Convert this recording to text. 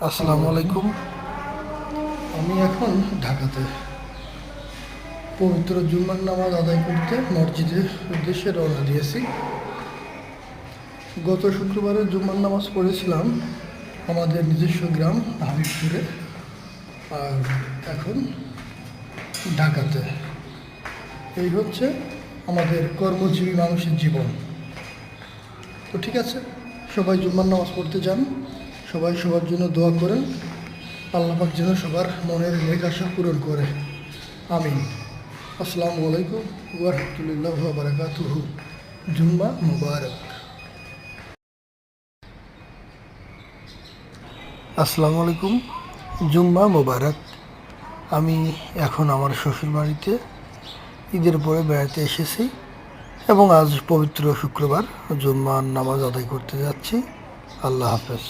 আসসালামু আলাইকুম। আমি এখন ঢাকাতে পবিত্র জুম্মার নামাজ আদায় করতে মসজিদের উদ্দেশ্যে রওনা দিয়েছি। গত শুক্রবারে জুম্মার নামাজ পড়েছিলাম আমাদের নিজস্ব গ্রাম হাবিবপুরে, আর এখন ঢাকাতে। এই হচ্ছে আমাদের কর্মজীবী মানুষের জীবন। তো ঠিক আছে, সবাই জুম্মার নামাজ পড়তে যান, সবাই সবার জন্য দোয়া করেন, আল্লাহ পাক যেন সবার মনের নেক আশা পূরণ করে। আমিন। আসসালামু আলাইকুম ওয়া রাহমাতুল্লাহি ওয়া বারাকাতুহু। জুম্মা মুবারক। আসসালামু আলাইকুম। জুম্মা মুবারক। আমি এখন আমার শ্বশুর বাড়িতে ঈদের পরে বেড়াতে এসেছি এবং আজ পবিত্র শুক্রবার জুম্মার নামাজ আদায় করতে যাচ্ছি। আল্লাহ হাফেজ।